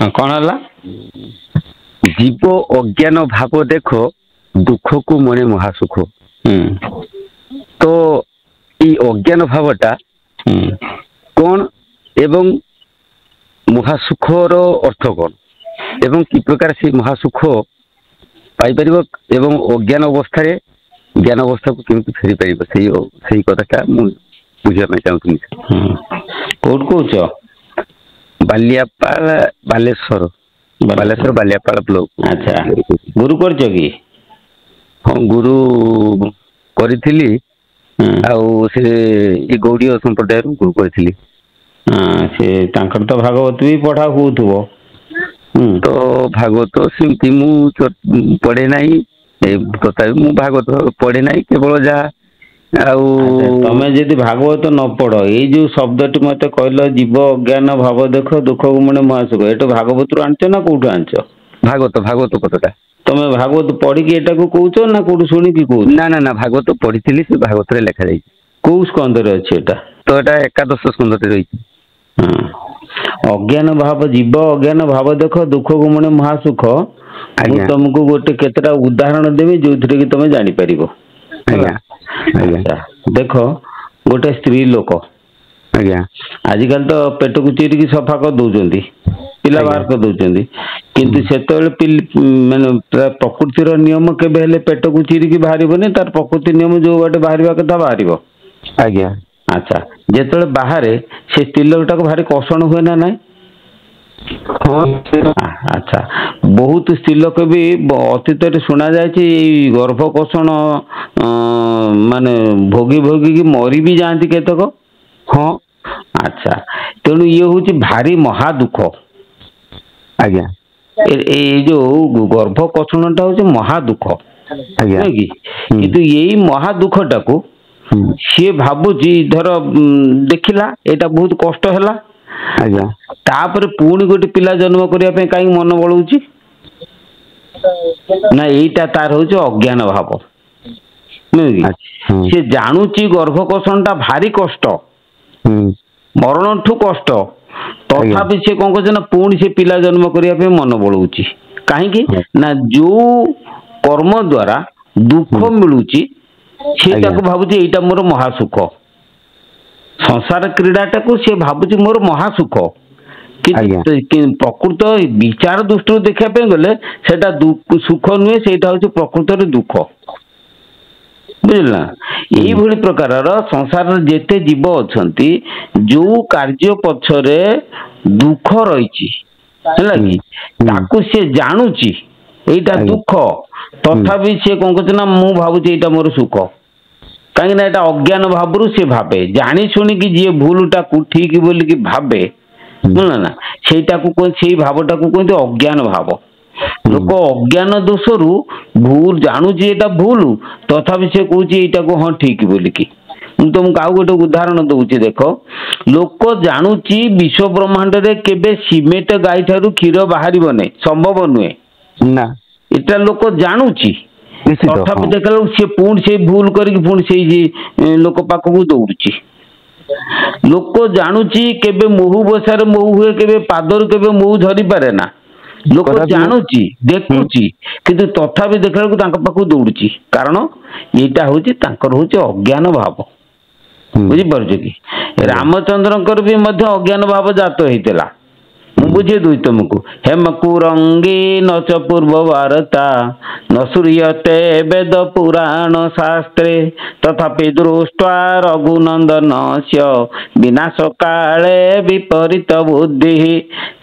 कौन है? जीव अज्ञान भाव देख दुख को मणे महासुख। तो ये अज्ञान भावटा कौन एवं महासुखर अर्थ कौन एवं कि प्रकार से महासुख पाइपर एवं अज्ञान अवस्था ज्ञान अवस्था को केमती फेरी पार से कथा बुझा चाहूँ। कौट कौच? बालियापाल बालेश्वर बालेश्वर बालियापाल ब्लॉक। अच्छा गुरु कर कि? हाँ गुरु करी गौड़ीय संप्रदाय गुरु करी। से तो भागवत भी पढ़ा हो तो भागवत सेमती मु पढ़े नहीं तथा मु भागवत पढ़े नहीं केवल जहाँ तमें जदि भागवत न पढ़ ये जो शब्द मत कहल जीव अज्ञान भाव देख दुख को मणे महासुख ये भागवत रू आनच ना कौटू आनच? भागवत भागवत कथटा तमें भागवत पढ़ी एटा को कहूच ना कौटू शुणी कहूच? ना ना ना भागवत पढ़ी से भागवत लिखा जाए। कौ स्कंद अच्छे तो यहाँ एकादश स्कंद रही। अज्ञान भाव जीव अज्ञान भाव देख दुख को मणे महासुख तुमको गोटे केतटा उदाहरण देवी जो कि तुम जापर। देख गोटे स्त्री लोक आजिकल तो पेट को चिरिकी सफा कर दौरान पिला बाहर कर दौरान किंतु से माने प्रकृतिर नियम केबे पेट को चिरिकी बाहर तार प्रकृति नियम जो बाटे बाहर कथा बाहर। अच्छा जिते बाहर से स्त्री लोकटा को भारी कषण हुए ना ना? अच्छा बहुत स्त्री लोक भी अतीत शुणा जाए गर्भ कषण माने भोगी भोगी की मरी भी जाती केतक। हाँ अच्छा तेणु ये हूँ भारी महादुख। आज्ञा ये जो गर्भ कषणटा हूँ महादुख कि किंतु यही महादुखटा को सी भावुची धर देखला एटा बहुत कष्ट है तापर पुणी गोटे पिला जन्म करने कहीं मन बड़ाऊँच ना यहीटा तार हूँ अज्ञान भाव नुह कि सी जानूची गर्भकोषणटा भारी कष्ट मरण ठू कष्ट तथापि सी कौन कर पुणी से पिला जन्म करने मन बड़ाऊँच कहीं ना जो कर्म द्वारा दुख मिलूची से भावुची यहीटा मोर महासुख संसार क्रीडाटा को सी भावुची मोर महासुख कि प्रकृत विचार दृष्टि देखा गले सेटा सुख नुहे से हूँ प्रकृत दुख बुझला। यही भली प्रकार संसार जेते जीव अच्छा जो कार्य पछरे दुख रही सी जानूची एटा दुख तथापि सी कौन कर मु भावुची एटा मोर सुख कहीं एटा अज्ञान भाव सी भावे जानी शुणिकी जी भूलटा ठीक बोलिकी भावे बुझल ना से भावटा को कहते अज्ञान भाव। लोक अज्ञान दोषरु भूल जानूची एटा भूल तथापि से कौच एटा को हाँ ठीक बोलिकी। तुमको आउ गोटे उदाहरण दूसरी देख लोक जानूची विश्व ब्रह्मांड रे केबे सीमेंट गाई ठारू क्षीर बाहर नहीं संभव नुहे ना इटा लोक जानूची तथापि देखा सी पुणी से भूल कर लोक पाखक दौड़ी लोक जानूची केबे मोहू बसार मोहू हुए केबे पादर केबे मोहू झरी पारे ना लोक जानूची देखुची किंतु तथापि देखा पाखक दौड़ी कारण यहाँ हूँ अज्ञान भाव बुझीपार कि रामचंद्र भी अज्ञान भाव जात होता बुझे दुई तुमको हेम कुरंगी न च पूर्व वार्ता न सूर्यते वेद पुराण शास्त्रे तथापि दृष्ट्वा रघुनंदन विनाश काले विपरीत बुद्धि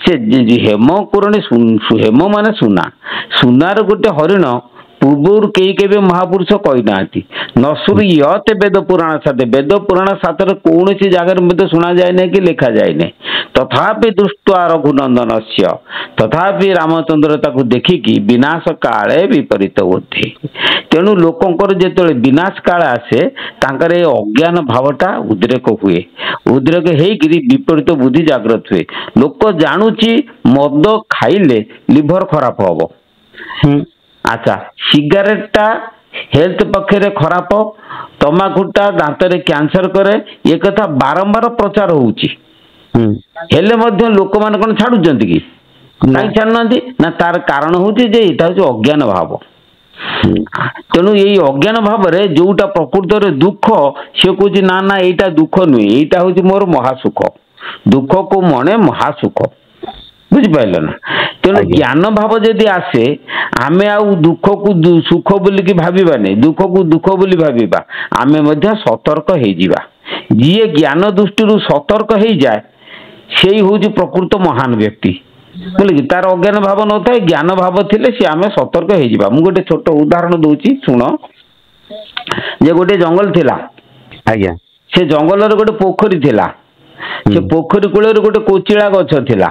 से हेम कुरणी हेम माने सुना सुनार गोटे हरिण पूर्व कई के महापुरुष कही ना न सूर्यते वेद पुराण साथ वेद पुराण साथ कौन सी जगह शुणा जाए ना कि लिखा जाए ना तथापि दृष्ट्वा रघुनंदन तथापि रामचंद्र ताकू देखिकी विनाश काले विपरीत बुद्धि तेणु लोकंकर जो विनाश काल आसे तांकर अज्ञान भावटा उद्रेक हुए उद्रेक होकर विपरीत बुद्धि जागृत हुए लोक जानूची मद खाइले लिभर खराब हम। अच्छा सिगारेटा हेल्थ पक्षे खराब तमाकुटा दांतरे कैंसर करे ये कथा बारंबार प्रचार होउची हेले मध्य लोक मान कौन छाड़ुचंती कि କାହିଁ ଛାଡୁନାହାନ୍ତି ନା ତାର କାରଣ ହଉଛି ଯେ ଏଇଟା ହଉଛି ଅଜ୍ଞାନ ଭାବ। ତେଣୁ ଏଇ ଅଜ୍ଞାନ ଭାବରେ ଯୋଉଟା ପ୍ରକୃତରେ ଦୁଃଖ ସେ କହୁଛି ନା ନା ଏଇଟା ଦୁଃଖ ନୁହେଁ, ଏଇଟା ହଉଛି ମୋର ମହାସୁଖ। ଦୁଃଖକୁ ମଣେ ମହାସୁଖ, ବୁଝିପାରିଲ ନା। ତେଣୁ ଜ୍ଞାନ ଭାବ ଯଦି ଆସେ ଆମେ ଆଉ ଦୁଃଖକୁ ସୁଖ ବୋଲିକି ଭାବିବାନି, ଦୁଃଖକୁ ଦୁଃଖ ବୋଲି ଭାବିବା, ଆମେ ମଧ୍ୟ ସତର୍କ ହେଇଯିବା। ଯିଏ ଜ୍ଞାନ ଦୃଷ୍ଟିରୁ ସତର୍କ ହେଇଯାଏ ସେଇ ହଉଛି ପ୍ରକୃତ ମହାନ ବ୍ୟକ୍ତି। ବୁଝିଲେ କି, ତାର ଅଜ୍ଞାନ ଭାବ ନଥାଏ, ଜ୍ଞାନ ଭାବ ଥିଲେ ସେ ଆମେ ସତର୍କ ହେଇଯିବା। ମୁଁ ଗୋଟେ ଛୋଟ ଉଦାହରଣ ଦଉଛି ଶୁଣ। ଯେ ଗୋଟେ ଜଙ୍ଗଲ ଥିଲା, ଆଜ୍ଞା, ସେ ଜଙ୍ଗଲରେ ଗୋଟେ ପୋଖରୀ ଥିଲା। ସେ ପୋଖରୀ କୂଳରେ ଗୋଟେ କୋଚିଳା ଗଛ ଥିଲା।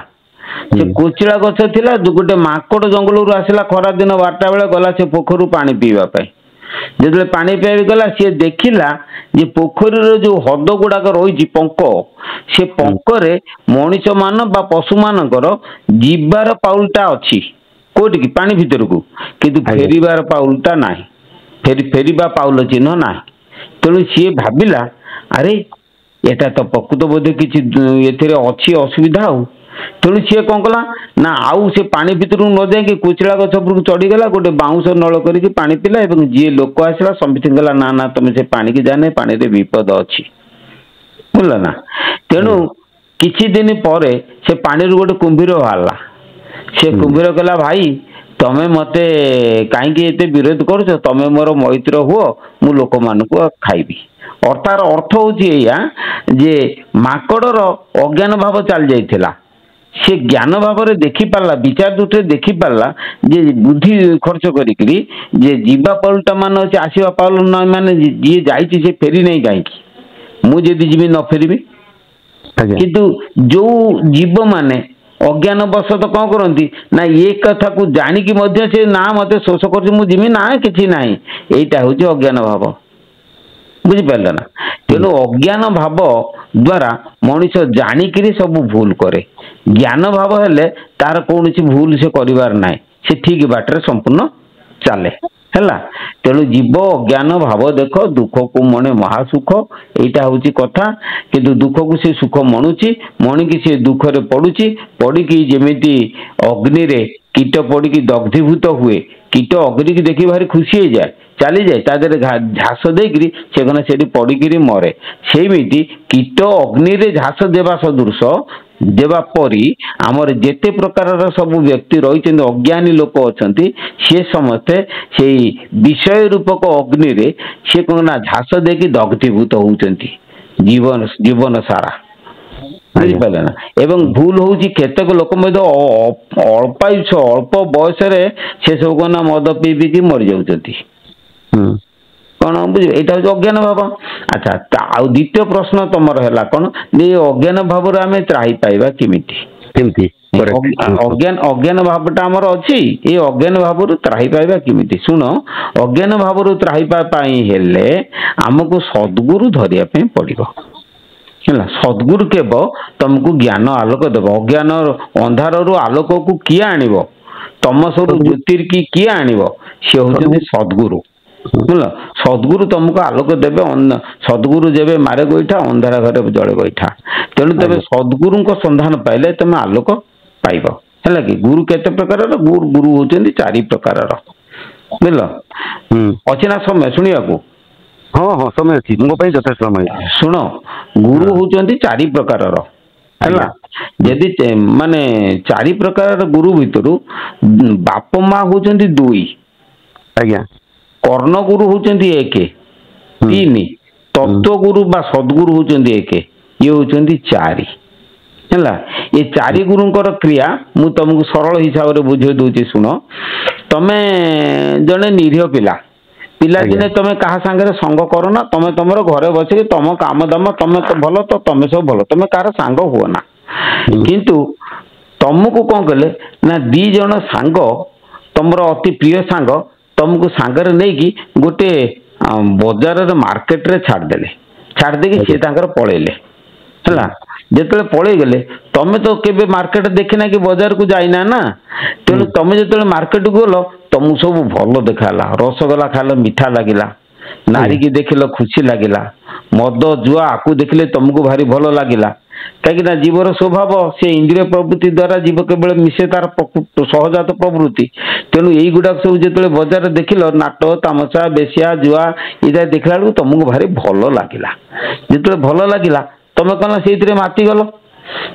ସେ କୋଚିଳା ଗଛ ଥିଲା, ଗୋଟେ ମାଙ୍କଡ ଜଙ୍ଗଲରୁ ଆସିଲା ଖରା ଦିନ 12ଟା ବେଳେ, ଗଲା ସେ ପୋଖରୀରୁ ପାଣି ପିଇବା ପାଇଁ। ଯେତେବେଳେ ପାଣି ପିଇବାକୁ ଗଲା ସିଏ ଦେଖିଲା ଯେ ପୋଖରୀର ଯୋଉ ହ୍ରଦ ଗୁଡାକ ରହିଛି ପଙ୍କ, ସେ ପଙ୍କରେ ମଣିଷ ମାନ ବା ପଶୁ ମାନଙ୍କର ଯିବାର ପାଉଲଟା ଅଛି କୋଉଠିକି ପାଣି ଭିତରକୁ, କିନ୍ତୁ ଫେରିବାର ପାଉଲଟା ନାହିଁ, ଫେରିବା ପାଉଲ ଚିହ୍ନ ନାହିଁ। ତେଣୁ ସିଏ ଭାବିଲା ଆରେ ଏଟା ତ ପ୍ରକୃତ ବୋଧେ କିଛି ଏଥିରେ ଅଛି ଅସୁବିଧା ଆଉ। ତେଣୁ ସିଏ କଣ କଲା ନା ଆଉ ସେ ପାଣି ଭିତରକୁ ନ ଯାଇକି କୋଚିଳା ଗଛ ଉପରକୁ ଚଢିଗଲା, ଗୋଟେ ବାଉଁଶ ନଳ କରିକି ପାଣି ପିଲା, ଏବଂ ଯିଏ ଲୋକ ଆସିଲା ସମସ୍ତେ ଗଲା ନା ନା ତମେ ସେ ପାଣିକି ଯାନେ, ପାଣିରେ ବିପଦ ଅଛି, ବୁଝିଲ ନା। ତେଣୁ କିଛି ଦିନ ପରେ ସେ ପାଣିରୁ ଗୋଟେ କୁମ୍ଭୀର ବାହାରିଲା। ସେ କୁମ୍ଭୀର କହିଲା ଭାଇ ତମେ ମତେ କାହିଁକି ଏତେ ବିରୋଧ କରୁଛ, ତମେ ମୋର ମୈତ୍ର ହୁଅ, ମୁଁ ଲୋକମାନଙ୍କୁ ଖାଇବି। ତାର ଅର୍ଥ ହଉଛି ଏଇଆ ଯେ ମାଙ୍କଡର ଅଜ୍ଞାନ ଭାବ ଚାଲି ଯାଇଥିଲା, ସେ ଜ୍ଞାନ ଭାବରେ ଦେଖିପାରିଲା, ବିଚାର ଦୃଷ୍ଟିରେ ଦେଖିପାରିଲା ଯେ ବୁଦ୍ଧି ଖର୍ଚ୍ଚ କରିକିରି ଯେ ଯିବା ପାଉଲଟା ମାନେ ଅଛି, ଆସିବା ପାଉଲ ମାନେ ଯିଏ ଯାଇଛି ସେ ଫେରି ନାହିଁ କାହିଁକି, ମୁଁ ଯଦି ଯିବି ନ ଫେରିବି। କିନ୍ତୁ ଯୋଉ ଜୀବ ମାନେ ଅଜ୍ଞାନ ବଶତଃ କଣ କରନ୍ତି ନା ଏ କଥାକୁ ଜାଣିକି ମଧ୍ୟ ସେ ନା ମତେ ଶୋଷ କରୁଛି ମୁଁ ଯିବି ନା କିଛି ନାହିଁ, ଏଇଟା ହଉଛି ଅଜ୍ଞାନ ଭାବ, ବୁଝିପାରିଲ ନା। ତେଣୁ ଅଜ୍ଞାନ ଭାବ ଦ୍ଵାରା ମଣିଷ ଜାଣିକିରି ସବୁ ଭୁଲ କରେ। ଜ୍ଞାନ ଭାବ ହେଲେ ତାର କୌଣସି ଭୁଲ ସେ କରିବାର ନାହିଁ, ସେ ଠିକ ବାଟରେ ସମ୍ପୂର୍ଣ୍ଣ ଚାଲେ, ହେଲା। ତେଣୁ ଜୀବ ଅଜ୍ଞାନ ଭାବ ଦେଖ ଦୁଃଖକୁ ମଣେ ମହାସୁଖ, ଏଇଟା ହଉଛି କଥା। କିନ୍ତୁ ଦୁଃଖକୁ ସେ ସୁଖ ମଣୁଛି, ମଣିକି ସେ ଦୁଃଖରେ ପଡୁଛି, ପଡିକି ଯେମିତି ଅଗ୍ନିରେ କୀଟ ପଡିକି ଦଗ୍ଧୀଭୂତ ହୁଏ, କୀଟ ଅଗ୍ନିକି ଦେଖି ଭାରି ଖୁସି ହେଇଯାଏ, ଚାଲିଯାଏ, ତା ଦେହରେ ଝାସ ଦେଇକିରି ସେ କଣ ସେଠି ପଡିକିରି ମରେ। ସେଇମିତି କୀଟ ଅଗ୍ନିରେ ଝାସ ଦେବା ସଦୃଶ ଦେବା ପରି ଆମର ଯେତେ ପ୍ରକାରର ସବୁ ବ୍ୟକ୍ତି ରହିଛନ୍ତି, ଅଜ୍ଞାନୀ ଲୋକ ଅଛନ୍ତି, ସେ ସମସ୍ତେ ସେଇ ବିଷୟ ରୂପକ ଅଗ୍ନିରେ ସେ କଣ ନା ଝାସ ଦେଇକି ଦଗ୍ଧୀଭୂତ ହଉଛନ୍ତି ଜୀବନ ସାରା, ବୁଝିପାରିଲେ ନା। ଏବଂ ଭୁଲ ହଉଛି କେତେକ ଲୋକ ମଧ୍ୟ ଅଳ୍ପାୟୁଷ ଅଳ୍ପ ବୟସରେ ସେ ସବୁ କଣ ନା ମଦ ପିଇକି ମରିଯାଉଛନ୍ତି, କଣ ବୁଝିବେ, ଏଇଟା ହଉଛି ଅଜ୍ଞାନ ଭାବ। ଆଚ୍ଛା, ଆଉ ଦ୍ୱିତୀୟ ପ୍ରଶ୍ନ ତମର ହେଲା କଣ, ଏ ଅଜ୍ଞାନ ଭାବରୁ ଆମେ ତ୍ରାହି ପାଇବା କେମିତି? ଅଜ୍ଞାନ ଭାବଟା ଆମର ଅଛି, ଏ ଅଜ୍ଞାନ ଭାବରୁ ତ୍ରାହି ପାଇବା କେମିତି? ଶୁଣ, ଅଜ୍ଞାନ ଭାବରୁ ତ୍ରାହି ପାଇବା ପାଇଁ ହେଲେ ଆମକୁ ସଦ୍ଗୁରୁ ଧରିବା ପାଇଁ ପଡିବ, ହେଲା। ସଦ୍ଗୁରୁ କେବ ତମକୁ ଜ୍ଞାନ ଆଲୋକ ଦେବ। ଅଜ୍ଞାନ ଅନ୍ଧାରରୁ ଆଲୋକକୁ କିଏ ଆଣିବ? ତମସରୁ ଜ୍ୟୋତିର୍କି କିଏ ଆଣିବ? ସେ ହଉଛନ୍ତି ସଦ୍ଗୁରୁ, ବୁଝିଲ। ସଦ୍ଗୁରୁ ତମକୁ ଆଲୋକ ଦେବେ। ସଦ୍ଗୁରୁ ଯେବେ ମାରେ ଗୋଇଠା, ଅନ୍ଧାର ଘରେ ଜଳେ ଗୋଇଠା। ତେଣୁ ତମେ ସଦ୍ଗୁରୁଙ୍କ ସନ୍ଧାନ ପାଇଲେ ତମେ ଆଲୋକ ପାଇବ, ହେଲା କି। ଗୁରୁ କେତେ ପ୍ରକାରର? ଗୁରୁ ହଉଛନ୍ତି 4 ପ୍ରକାରର, ବୁଝିଲ। ଅଛି ନା ସମୟ ଶୁଣିବାକୁ? ହଁ ହଁ ସମୟ ଅଛି, ମୋ ପାଇଁ ଯଥେଷ୍ଟ ସମୟ। ଶୁଣ, ଗୁରୁ ହଉଛନ୍ତି 4 ପ୍ରକାରର, ହେଲା। ଯଦି ମାନେ 4 ପ୍ରକାରର ଗୁରୁ ଭିତରୁ ବାପ ମା ହଉଛନ୍ତି 2, ଆଜ୍ଞା। କର୍ଣ୍ଣ ଗୁରୁ ହଉଛନ୍ତି 1, 3 ତତ୍ଵ ଗୁରୁ ବା ସଦ୍ଗୁରୁ ହଉଛନ୍ତି 1, ଇଏ ହଉଛନ୍ତି 4, ହେଲା। ଏ 4 ଗୁରୁଙ୍କର କ୍ରିୟା ମୁଁ ତମକୁ ସରଳ ହିସାବରେ ବୁଝେଇ ଦଉଛି ଶୁଣ। ତମେ ଜଣେ ନିରୀହ ପିଲାଦିନେ ତମେ କାହା ସାଙ୍ଗରେ ସଙ୍ଗ କର ନା, ତମେ ତମର ଘରେ ବସିକି ତମ କାମ ଦାମ, ତମେ ତ ଭଲ ତ ତମେ ସବୁ ଭଲ, ତମେ କାହାର ସାଙ୍ଗ ହୁଅ ନା। କିନ୍ତୁ ତମକୁ କଣ କଲେ ନା 2 ଜଣ ସାଙ୍ଗ, ତମର ଅତି ପ୍ରିୟ ସାଙ୍ଗ ତମକୁ ସାଙ୍ଗରେ ନେଇକି ଗୋଟେ ବଜାରରେ ମାର୍କେଟରେ ଛାଡ଼ିଦେଲେ, ଛାଡ଼ିଦେଇକି ସିଏ ତାଙ୍କର ପଳେଇଲେ, ହେଲା। ଯେତେବେଳେ ପଳେଇଗଲେ ତମେ ତ କେବେ ମାର୍କେଟ ଦେଖିନା କି ବଜାରକୁ ଯାଇନା ନା। ତେଣୁ ତମେ ଯେତେବେଳେ ମାର୍କେଟକୁ ଗଲ ତମକୁ ସବୁ ଭଲ ଦେଖାହେଲା, ରସଗୋଲା ଖାଇଲ ମିଠା ଲାଗିଲା, ନାରୀକି ଦେଖିଲ ଖୁସି ଲାଗିଲା, ମଦ ଜୁଆ ଆକୁ ଦେଖିଲେ ତମକୁ ଭାରି ଭଲ ଲାଗିଲା। कहीं जीवर स्वभाव से इंद्रिय प्रवृत्ति द्वारा जीव केवल मिसे तार सहजात प्रवृत्ति तेणु यही गुड़ाक सब जो बजार देख नाट तामसा बेसिया जुआ ये देखला बेलू तुमको भारी भल लगे जो भल लगे तुम कौन से मातिगल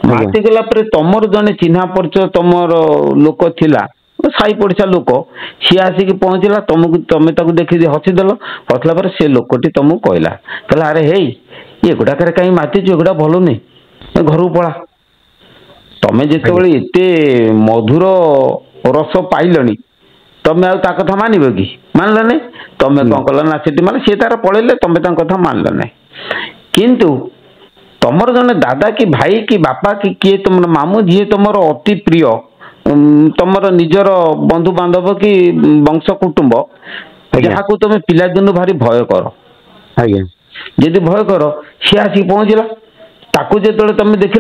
मातिगला तुमर जड़े चिन्हा परिचय तुमर लोक थिला साई पड़िशा लोक सी आसिक पहुंचला तुमको तुम देखी हसीदेल हसला पर से लोकटी तुमको कहला अरे हे ये गुड़ाक कहीं मातिचु एगुड़ा भल नहीं घर पला तमें जिते एते मधुर रस पाइलनी तमें आ कथा मानव कि मानल नहीं तमें कौन कल ना से माने सी तार पलैले तमें कथा मानल नहीं किंतु तुमर जने दादा कि भाई कि बापा कि किए तुम मामू जी तुम अति प्रिय तुमर निजर बंधु बांधव कि वंश कुटुंब जहाँ को तुम पिला दिन भारी भय कर जदि भय कर सी आसिक पहुंचला ताकू जो तुम देख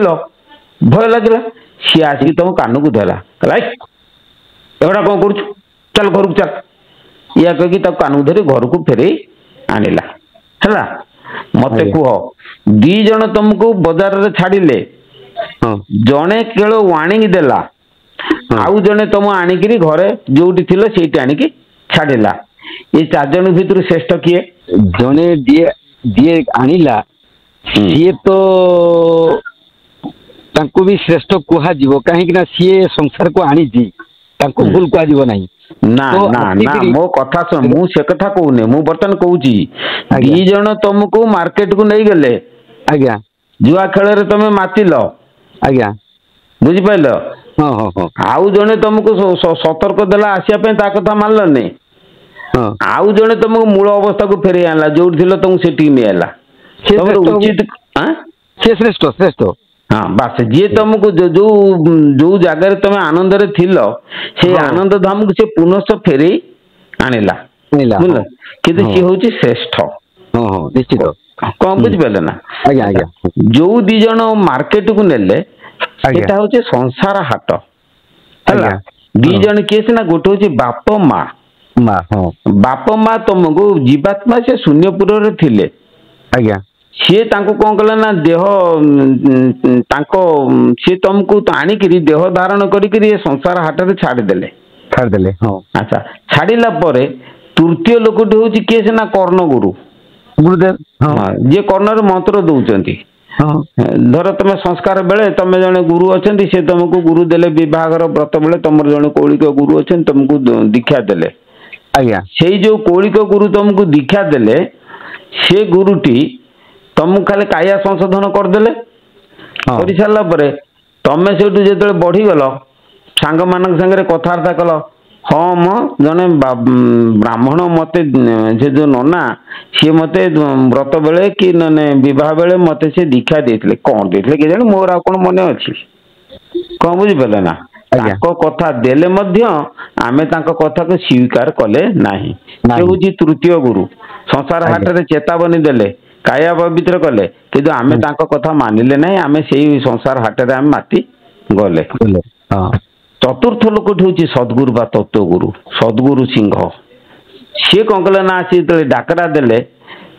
भय लगे सी आसिक तुम कान को धरला एगुड़ा कौन कर चल घर को चल या कह कान को धरी घर को फेर आनला है मत कह दी जन तुमको बाजार में छाड़िले जड़े केवल वार्णिंग देला आउ जड़े तुम आणिक घरे जो से आणिक छाड़िला ये 4 जन भीतर श्रेष्ठ किए जड़े दिए आनिला सी तो तांको भी श्रेष्ठ कुहा जीवो कहीं सी संसार को आनी भूल कुहा नहीं ना तो ना ना मो कथा सुन मु से कथा कहूने मु बर्तन कहूची दी जन तुमको मार्केट को नहीं गले आज्ञा जुआ खेल रे तुम मातिल आज्ञा बुझी पाइल हाँ हाँ हाँ आउ जने तुमको सतर्क देला आसिया ता कथा मानल नहीं आउ जने तुमको मूल अवस्था को फेरे आनला जो तुमको सेठी नहीं आला उचित से श्रेष्ठ श्रेष्ठ हाँ बास जी तुमको जो जो जगार तुम आनंद रे थिल से आनंद धाम को से पुनः फेरे आनिला बुझल किंतु सी हूँ श्रेष्ठ निश्चित कौन बुझिपारे ना आज्ञा आज्ञा जो दी जन मार्केट को नेले सेटा हूँ संसार हाट है दी जन किए सीना गोटे हूँ बाप माँ बाप माँ तुमको जीवात्मा से शून्यपुर रे थिले आज्ञा सी कौन कले ना देह सी तुमको आणिक देह धारण कर संसार हाट में छाड़देले अच्छा छाड़ला तृतीय लोकटी हूँ किए सीना कर्ण गुरु गुरुदेव जी कर्ण मंत्र दौरान धर तुम संस्कार बेले तुम जड़े गुरु अच्छा से तुमको गुरु देले विवाहर व्रत बेले तुम जड़े कौलिक गुरु अच्छा तुमको दीक्षा देले आज्ञा से जो कौलिक गुरु तुमको दीक्षा देले से गुरुटी तुमको खाली काया संशोधन करदे कर सारा तुम से जो बढ़ीगल सांग मान सागर कथबार्ता कल हाँ म जने ब्राह्मण मत से जो नना सी मत व्रत बेले कि नए बेले मत से दीक्षा देते कौन देते कि जाने मोर कौन मन अच्छी कौन बुझिपारे ना कथा देले आमे कथा को स्वीकार कले नाही से हूँ तृतीय गुरु संसार हाट रे चेतावनी देले काया पवित्र कले कि आमे कथा मानिले ना आमे से संसार हाट रे आमे माति गले चतुर्थ लोकटी हूँ सद्गुरु बा तत्वगुरु सद्गुरु सिंह सी कौन कले ना सी डाकरा देले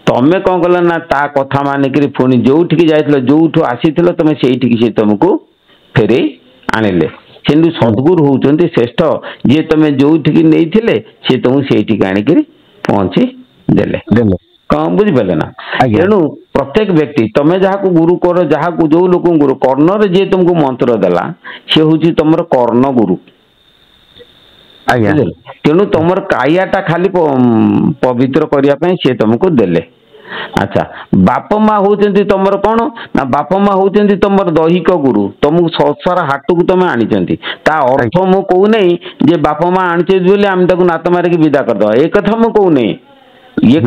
तमें कौन कल ना ता कथा मानिक पुणी जो जाइल जो आसी तुम से तुमको फेरे आनिले से सद्गुरु होती श्रेष्ठ जी तुम जो नहीं सी तुमको से आणिक पहुँची देले कौन बुझिपारे ना तेणु प्रत्येक व्यक्ति तुम्हें जहाँ गुरु कर जहाँ जो लोक गुरु कर्ण जी तुमको मंत्र देला सी हूँ तुम कर्ण गुरु तेणु तुम कायाटा खाली पवित्र करने सी तुमको देले अच्छा बाप माँ होती तुम कौन ना बाप माँ होती तुम दैहिक गुरु तुमको संसार हाट को तुम आनी अर्थ मु कहूना जे बाप माँ आनी आम नात मारिक विदा करदे एक कथा मु कहूना ये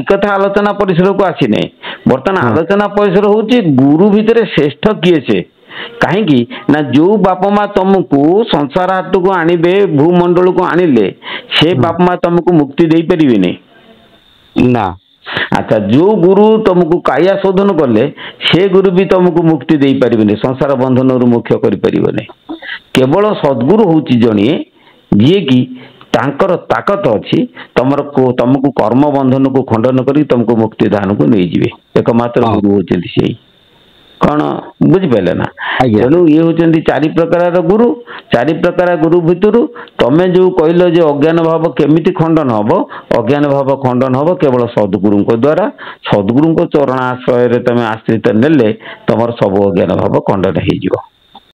कथा आलोचना परिसर को आसी नहीं बर्तमान आलोचना परिसर हूँ गुरु भितर श्रेष्ठ किए से कहीं ना जो बाप माँ तुमको संसार हाट को आणवे भूमंडल को आणिले से बाप माँ तुमको मुक्ति दे पारे ना अच्छा जो गुरु तुमको काया शोधन कले से गुरु भी तुमको मुक्ति दे पारे संसार बंधन रु मुख्य कर केवल सद्गुरु हूँ जड़े जी की तांकर ताकत अच्छी तुमको कर्म बंधन को खंडन कर तुमको मुक्ति दान को नहीं जाए एकमात्र गुरु होती से कौन बुझिपारे ना आज्ञा तेणु ये होती चारि प्रकार गुरु चारि प्रकार गुरु भितर तमें जो कहल जे अज्ञान भाव केमिति खंडन हम अज्ञान भाव खंडन हम केवल सद्गुरु द्वारा सद्गुरु चरण आश्रय तुम आश्रित नेले तुम सब अज्ञान भाव खंडन हो।